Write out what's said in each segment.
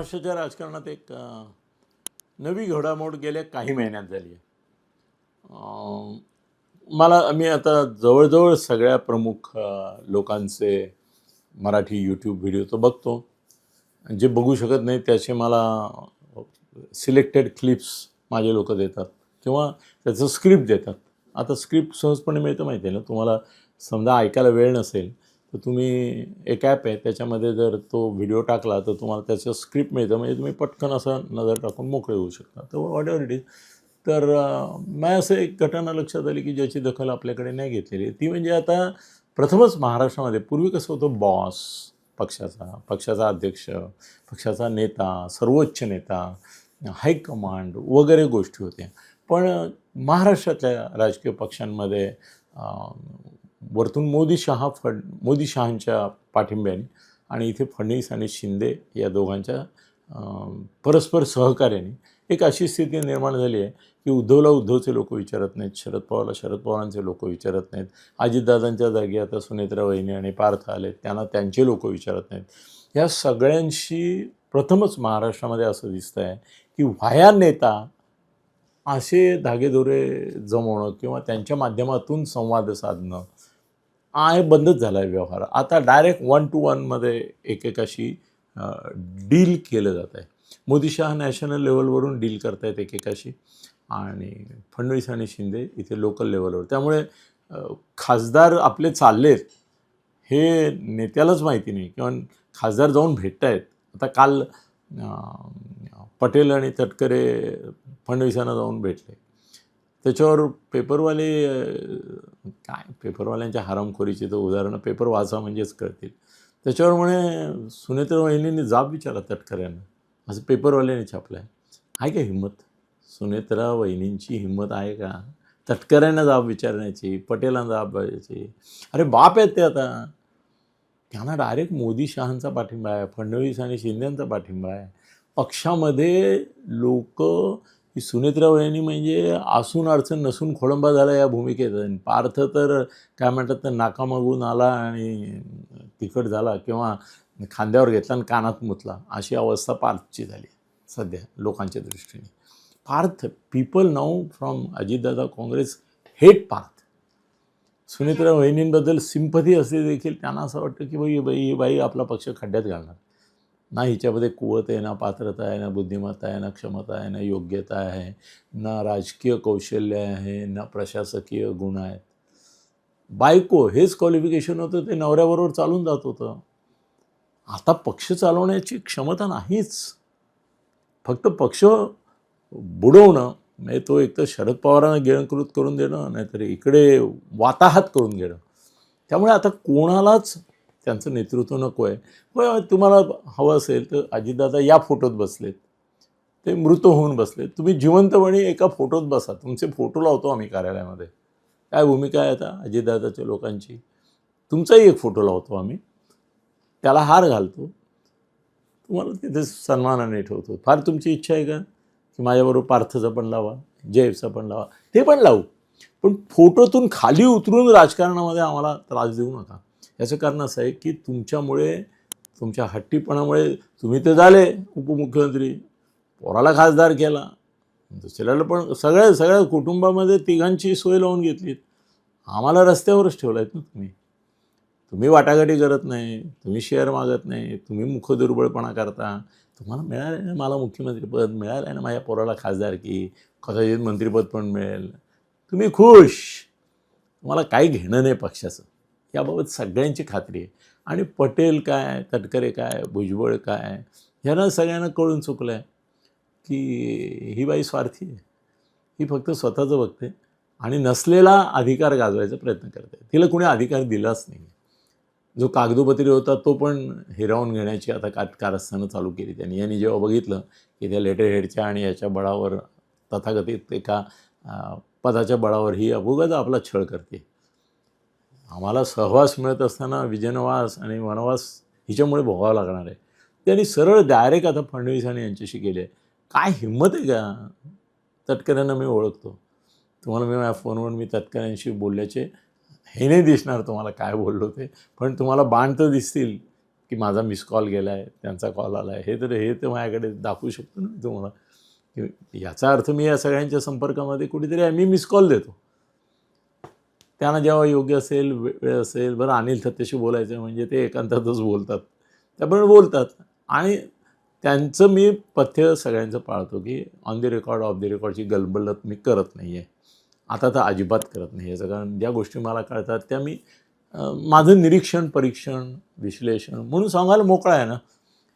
महाराष्ट्राच्या राजकारणात एक नवी घडामोड गेल्या काही महिन्यात झाली आहे. मी आता जवळजवळ सगळ्या प्रमुख लोकांचे मराठी यूट्यूब व्हिडिओ तर बघतो. जे बघू शकत नाही त्याचे मला सिलेक्टेड क्लिप्स माझे लोक देतात किंवा त्याचं स्क्रिप्ट देतात. आता स्क्रिप्ट सहजपणे मिळतं माहिती आहे ना तुम्हाला. समजा ऐकायला वेळ नसेल तर तुम्ही एक ॲप आहे त्याच्यामध्ये जर तो व्हिडिओ टाकला तर तुम्हाला त्याचं स्क्रिप्ट मिळतं. म्हणजे तुम्ही पटकन असं नजर टाकून मोकळे होऊ शकता. तर वॉट एव्हर इट इज. तर मला असं एक घटना लक्षात आली की ज्याची दखल आपल्याकडे नाही घेतलेली. ती म्हणजे आता प्रथमच महाराष्ट्रामध्ये पूर्वी कसं होतं, बॉस पक्षाचा अध्यक्ष, पक्षाचा नेता, सर्वोच्च नेता, हायकमांड वगैरे गोष्टी होत्या. पण महाराष्ट्रातल्या राजकीय पक्षांमध्ये वरतून मोदी शहांच्या पाठिंब्याने आणि इथे फडणवीस आणि शिंदे या दोघांच्या परस्पर सहकार्याने एक अशी स्थिती निर्माण झाली आहे की उद्धवला उद्धवचे लोक विचारत नाहीत, शरद पवारला शरद पवारांचे लोक विचारत नाहीत, अजितदादांच्या जागी आता सुनेत्रा वहिनी आणि पार्थ आले त्यांना त्यांचे लोक विचारत नाहीत. ह्या सगळ्यांशी प्रथमच महाराष्ट्रामध्ये असं दिसतं आहे की व्हाया नेता असे धागेदोरे जमवणं किंवा त्यांच्या माध्यमातून संवाद साधणं बंदच झाला आहे व्यवहार. आता डायरेक्ट 1 to 1मध्ये एकेकाशी डील केलं जात आहे. मोदी शहा नॅशनल लेवलवरून डील करतायत एकेकाशी आणि फडणवीस आणि शिंदे इथे लोकल लेवलवर. त्यामुळे खासदार आपले चाललेत हे नेत्यालाच माहिती नाही किंवा खासदार जाऊन भेटत आहेत. आता काल पटेल आणि तटकरे फडणवीसांना जाऊन भेटले. त्याच्यावर पेपरवाल्यांच्या हरामखोरीची तर उदाहरणं पेपर वाचा म्हणजेच कळतील. त्याच्यावर म्हणे सुनेत्रा वहिनींनी जाब विचारला तटकऱ्यांना, असं पेपरवाल्यांनी छापलं आहे. आहे का हिंमत? सुनेत्रा वहिनींची हिंमत आहे का तटकऱ्यांना जाब विचारण्याची, पटेलांना जाब विचारायची? अरे बाप आहेत ते. आता त्यांना डायरेक्ट मोदी शहांचा पाठिंबा आहे, फडणवीस आणि शिंदेंचा पाठिंबा आहे. पक्षामध्ये लोक ही सुनेत्रा वहिनी म्हणजे असून अडचण नसून खोळंबा झाला या भूमिकेत. पार्थ तर काय म्हणतात तर नाकामागून आला आणि तिखट झाला किंवा खांद्यावर घेतला आणि कानात मुतला अशी अवस्था पार्थची झाली सध्या लोकांच्या दृष्टीने. Parth, people now from Ajitdada Congress hate Parth. Sunetra वहिनींबद्दल सिंपथी असते देखील त्यांना असं वाटतं की ही बाई आपला पक्ष खड्ड्यात घालणार. ना हिच्यामध्ये कुवत आहे, ना पात्रता आहे, ना बुद्धिमत्ता आहे, ना क्षमता आहे, ना योग्यता आहे, ना राजकीय कौशल्य आहे, ना प्रशासकीय गुण आहेत. बायको हेच क्वालिफिकेशन होतं, ते नवऱ्याबरोबर चालून जात होतं. आता पक्ष चालवण्याची क्षमता नाहीच. फक्त पक्ष बुडवणं म्हणजे तो एक तर शरद पवारांना गिळंकृत करून देणं, नाहीतर इकडे वाताहत करून घेणं. त्यामुळे आता कोणालाच त्यांचं नेतृत्व नको आहे. मग तुम्हाला हवं असेल तर अजितदादा या फोटोत बसलेत, ते मृत होऊन बसलेत. तुम्ही जिवंतपणे एका फोटोत बसा, तुमचे फोटो लावतो आम्ही कार्यालयामध्ये. काय भूमिका आहे आता अजितदादाच्या लोकांची? तुमचाही एक फोटो लावतो आम्ही, त्याला हार घालतो, तुम्हाला तिथे सन्मानाने ठेवतो. फार तुमची इच्छा आहे का की माझ्याबरोबर पार्थचं पण लावा, जयचा पण लावा? ते पण लावू, पण फोटोतून खाली उतरून राजकारणामध्ये आम्हाला त्रास देऊ नका. याचं कारण असं आहे की तुमच्यामुळे, तुमच्या हट्टीपणामुळे तुम्ही ते झाले उपमुख्यमंत्री, पोराला खासदार केला, दुसऱ्याला पण सगळ्या कुटुंबामध्ये तिघांची सोय लावून घेतलीत. आम्हाला रस्त्यावरच ठेवला आहेत ना तुम्ही वाटाघाटी करत नाही, तुम्ही शेअर मागत नाही, तुम्ही मुखदुर्बळपणा करता. तुम्हाला मिळालं आहे ना मला मुख्यमंत्रीपद, मिळालं आहे ना माझ्या पोराला खासदारकी, कदाचित मंत्रिपद पण मिळेल, तुम्ही खुश. तुम्हाला काही घेणं नाही पक्षाचं, याबाबत सगळ्यांची खात्री आहे. आणि पटेल काय, तटकरे काय, भुजबळ काय, ह्यांना सगळ्यांना कळून चुकलं आहे की ही बाई स्वार्थी आहे. ही फक्त स्वतःचं बघते आणि नसलेला अधिकार गाजवायचा प्रयत्न करते. तिला कुणी अधिकार दिलाच नाही. जो कागदोपत्री होता तो पण हिरावून घेण्याची आता कारस्थानं चालू केली त्यांनी. यांनी जेव्हा बघितलं की त्या लेटरहेडच्या आणि याच्या बळावर, तथाकथित एका पदाच्या बळावर ही अभोगाच आपला छळ करते, आम्हाला सहवास मिळत असताना विजनवास आणि वनवास हिच्यामुळे भोगावं लागणार आहे. त्यांनी सरळ डायरेक्ट आता फडणवीस आणि यांच्याशी गेले. काय हिंमत आहे का? तटकऱ्यांना मी ओळखतो. तुम्हाला मी माझ्या फोनवर मी तटकऱ्यांशी बोलल्याचे हे नाही दिसणार तुम्हाला काय बोललो ते, पण तुम्हाला बाण तर दिसतील की माझा मिस कॉल गेला आहे, त्यांचा कॉल आला आहे, हे तर माझ्याकडे दाखवू शकतो ना तुम्हाला, की याचा अर्थ मी या सगळ्यांच्या संपर्कामध्ये कुठेतरी मी मिस कॉल देतो. त्यांना जेव्हा योग्य असेल, वेळ असेल, बरं अनिल थत्तेशी बोलायचं म्हणजे ते एकांतातच बोलतात, त्याप्रमाणे बोलतात. आणि त्यांचं मी पथ्य सगळ्यांचं पाळतो, की on the record, off the रेकॉर्डची गलबलत मी करत नाही आहे. आता तर अजिबात करत नाही याचं, कारण ज्या गोष्टी मला कळतात त्या मी माझं निरीक्षण, परीक्षण, विश्लेषण म्हणून सांगायला मोकळा आहे ना.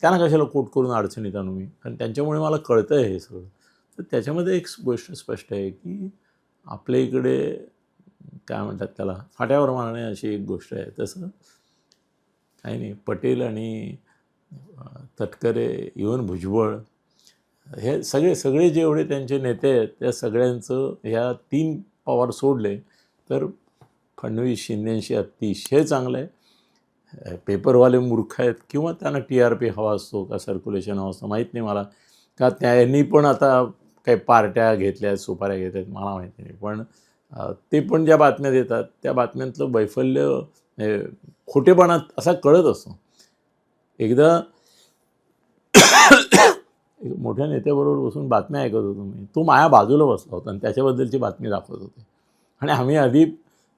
त्यांना कशाला कोट करून अडचणीत आणू मी, कारण त्यांच्यामुळे मला कळतं आहे हे सगळं. तर त्याच्यामध्ये एक गोष्ट स्पष्ट आहे, की आपल्या इकडे काय म्हणतात त्याला, फाट्यावर मारणे अशी एक गोष्ट आहे. तसं काही नाही, पटेल आणि तटकरे, इव्हन भुजबळ, हे सगळे जेवढे त्यांचे नेते आहेत त्या सगळ्यांचं ह्या 3 पवार सोडले तर फडणवीस शिंदेशी अतिशय चांगलं आहे. पेपरवाले मूर्ख आहेत किंवा त्यांना TRP हवा असतो का सर्क्युलेशन हवं असतं माहीत नाही मला, का त्यांनी पण आता काही पार्ट्या घेतल्या, सुपाऱ्या घेत आहेत मला माहिती नाही. पण ते पण ज्या बातम्या देतात त्या बातम्यांतलं वैफल्य, खोटेपणा असा कळत असतो. एकदा मोठ्या नेत्याबरोबर बसून बातम्या ऐकत होतो मी. तो माझ्या बाजूला बसला होता आणि त्याच्याबद्दलची बातमी दाखवत होते आणि आम्ही आधी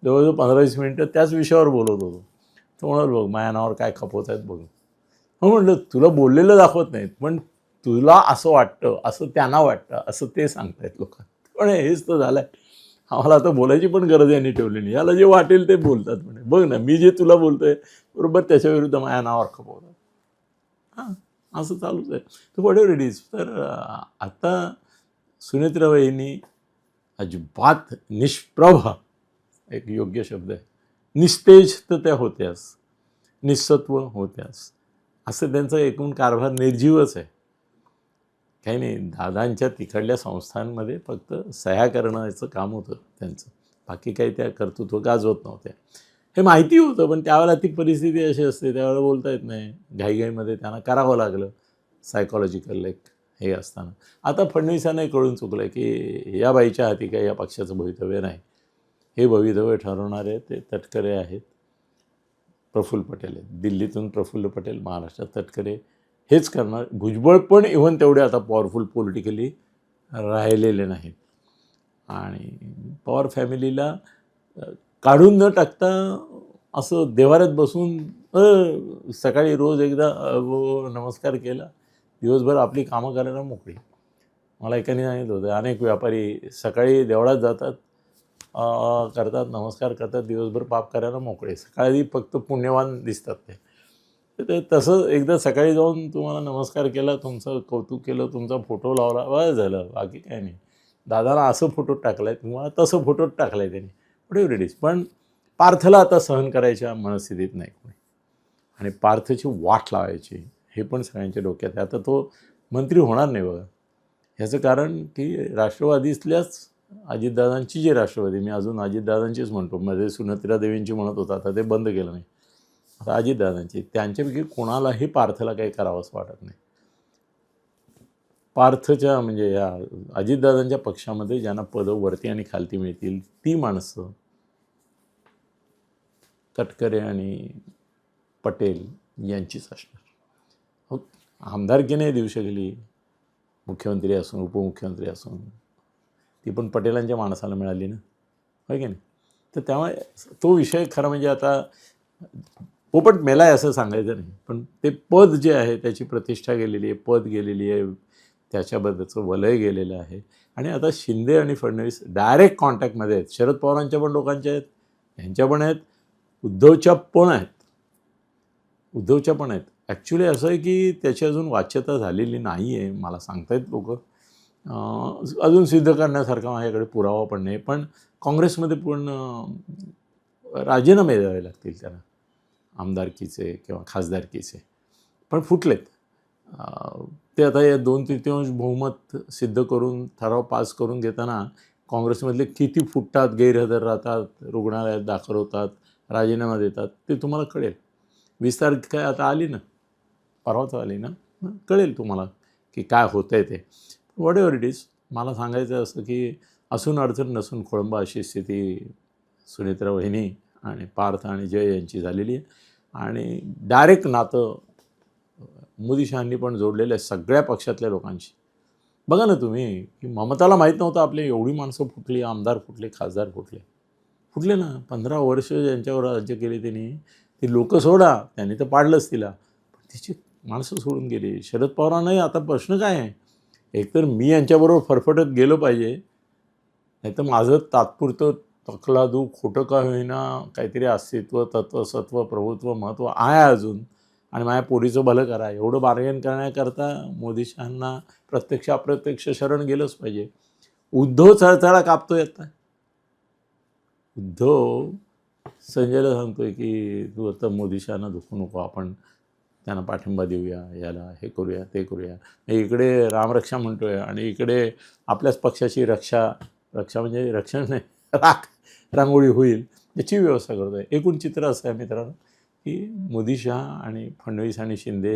जवळजवळ 15-20 मिनटं त्याच विषयावर बोलत होतो. तो म्हणाल, बघ माझ्या नावावर काय खपवत आहेत बघ. मग म्हटलं, तुला बोललेलं दाखवत नाहीत, पण तुला असं वाटतं, असं त्यांना वाटतं, असं ते सांगतायत लोक. पण हेच तर झालं आहे, आम्हाला आता बोलायची पण गरज यांनी ठेवली नाही. याला जे वाटेल ते बोलतात म्हणे. बघ ना, मी जे तुला बोलतोय बरोबर त्याच्याविरुद्ध माझ्या नावावर खपवतात. हां, असं चालूच आहे. तर व्हॉट एव्हर इट इज. तर आता सुनेत्राबाईंनी अजिबात निष्प्रभ, एक योग्य शब्द आहे, निस्तेज तर त्या होत्याच, निस्सत्व होत्याच, असं त्यांचा एकूण कारभार निर्जीवच आहे. काही नाही, दादांच्या तिकडल्या संस्थांमध्ये फक्त सह्या करण्याचं काम होतं त्यांचं, बाकी काही त्या कर्तृत्व गाजवत नव्हत्या. हे माहिती होतं, पण त्यावेळेला ती परिस्थिती अशी असते, त्यावेळेला बोलता येत नाही. घाईघाईमध्ये त्यांना करावं लागलं, सायकॉलॉजिकल एक हे असताना. आता फडणवीसांनाही कळून चुकलं आहे की या बाईच्या हाती काही या पक्षाचं भवितव्य नाही. हे भवितव्य ठरवणारे ते तटकरे आहेत, प्रफुल्ल पटेल आहेत. दिल्लीतून प्रफुल्ल पटेल, महाराष्ट्रात तटकरे, हेच करणार. भुजबळ पण इव्हन तेवढे आता पॉवरफुल पॉलिटिकली राहिलेले नाहीत. आणि पवार फॅमिलीला काढून न टाकता असं देवाऱ्यात बसून सकाळी रोज एकदा नमस्कार केला, दिवसभर आपली कामं करायला मोकळी. मला एकाने सांगितलं होतं, अनेक व्यापारी सकाळी देवळात जातात, करतात, नमस्कार करतात, दिवसभर पाप करायला मोकळे, सकाळी फक्त पुण्यवान दिसतात ते. तर तसं एकदा सकाळी जाऊन तुम्हाला नमस्कार केला, तुमचं कौतुक केलं, तुमचा फोटो लावला, बस झालं, बाकी काय नाही. दादाला असं फोटो टाकला आहे, तुम्हाला तसं फोटो टाकला आहे त्यांनी, व्हॉट एव्हर इट इज. पण पार्थला आता सहन करायच्या मनस्थितीत नाही कोणी, आणि पार्थची वाट लावायची हे पण सगळ्यांच्या डोक्यात आहे. आता तो मंत्री होणार नाही बघा. ह्याचं कारण की राष्ट्रवादीतल्याच अजितदादांची जी राष्ट्रवादी, मी अजून अजितदादांचीच म्हणतो, मध्ये सुनेत्रा देवींची म्हणत होता, आता ते बंद केलं नाही, आता अजितदादांची, त्यांच्यापैकी कोणालाही पार्थला काही करावंसं वाटत नाही. पार्थच्या म्हणजे या अजितदादांच्या पक्षामध्ये ज्यांना पदं वरती आणि खालती मिळतील ती माणसं तटकरे आणि पटेल यांचीच असणार. हो, आमदारकी नाही देऊ शकली, मुख्यमंत्री असून, उपमुख्यमंत्री असून, ती पण पटेलांच्या माणसाला मिळाली ना, होय की नाही. तर त्यामुळे तो विषय खरं म्हणजे आता पोपट मेलाय असं सांगायचं नाही, पण ते पद जे आहे त्याची प्रतिष्ठा गेलेली आहे, पद गेलेली आहे, त्याच्याबद्दलचं वलय गेलेलं आहे. आणि आता शिंदे आणि फडणवीस डायरेक्ट कॉन्टॅक्टमध्ये आहेत. शरद पवारांच्या पण लोकांच्या आहेत, यांच्या पण आहेत, उद्धवच्या पण आहेत, उद्धवच्या पण आहेत. ॲक्च्युली असं आहे की त्याची अजून वाच्यता झालेली नाही आहे, मला सांगतायत लोक, अजून सिद्ध करण्यासारखा माझ्याकडे पुरावा पण नाही. पण काँग्रेसमध्ये पण राजीनामे द्यावे लागतील त्यांना, आमदारकीचे किंवा खासदारकीचे, पण फुटलेत ते. आता या 2/3 बहुमत सिद्ध करून ठराव पास करून घेताना काँग्रेसमधले किती फुटतात, गैरहजर राहतात, रुग्णालयात दाखल होतात, राजीनामा देतात, ते तुम्हाला कळेल. 20 तारीख काय आता आली ना, परवाच आली ना, कळेल तुम्हाला की काय होतं आहे ते. What ever it is. मला सांगायचं असं की असून अडचण नसून खोळंबा अशी स्थिती सुनेत्रा वहिनी आणि पार्थ आणि जय यांची झालेली आहे. आणि डायरेक्ट नातं मोदी शहांनी पण जोडलेलं आहे सगळ्या पक्षातल्या लोकांशी. बघा ना तुम्ही की ममताला माहीत नव्हतं आपले एवढी माणसं फुटली, आमदार फुटले, खासदार फुटले फुटले ना. 15 वर्ष ज्यांच्यावर राज्य केले त्यांनी, ते लोक सोडा, त्यांनी तर पाडलंच तिला, पण तिची माणसं सोडून गेली. शरद पवारांनाही आता प्रश्न काय आहे, एकतर मी यांच्याबरोबर फरफटत गेलो पाहिजे, नाहीतर माझं तात्पुरतं तकलादू खोटं का होईना काहीतरी अस्तित्व, तत्व, सत्व, प्रभुत्व, महत्त्व आहे अजून, आणि माझ्या पोरीचं भलं करा एवढं बार्गेन करण्याकरता मोदी शहांना प्रत्यक्ष अप्रत्यक्ष शरण गेलंच पाहिजे. उद्धव चळचळा कापतोय आता. उद्धव संजयला सांगतोय की तू आता मोदी शहांना दुखू नको, आपण त्यांना पाठिंबा देऊया, याला हे करूया ते करूया. इकडे रामरक्षा म्हणतोय आणि इकडे आपल्याच पक्षाची रक्षा म्हणजे रक्षण नाही, रांगोळी होईल याची व्यवस्था करतोय. एकूण चित्र असं आहे मित्रांनो की मोदी शहा आणि फडणवीस आणि शिंदे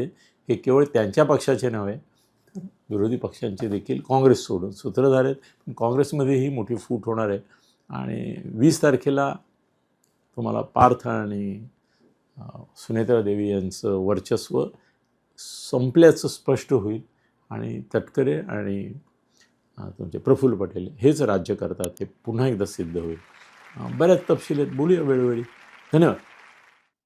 हे केवळ त्यांच्या पक्षाचे नव्हे तर विरोधी पक्षांचे देखील, काँग्रेस सोडून सूत्रधार आहेत. पण काँग्रेसमध्येही मोठी फूट होणार आहे. आणि 20 तारखेला तुम्हाला पार्थ आणि सुनेत्रा देवी यांचं वर्चस्व संपल्याचं स्पष्ट होईल आणि तटकरे आणि तुमचे प्रफुल्ल पटेल हेच राज्य करतात हे पुन्हा एकदा सिद्ध होईल. बऱ्याच तपशील आहेत, बोलूया वेळोवेळी. धन्यवाद.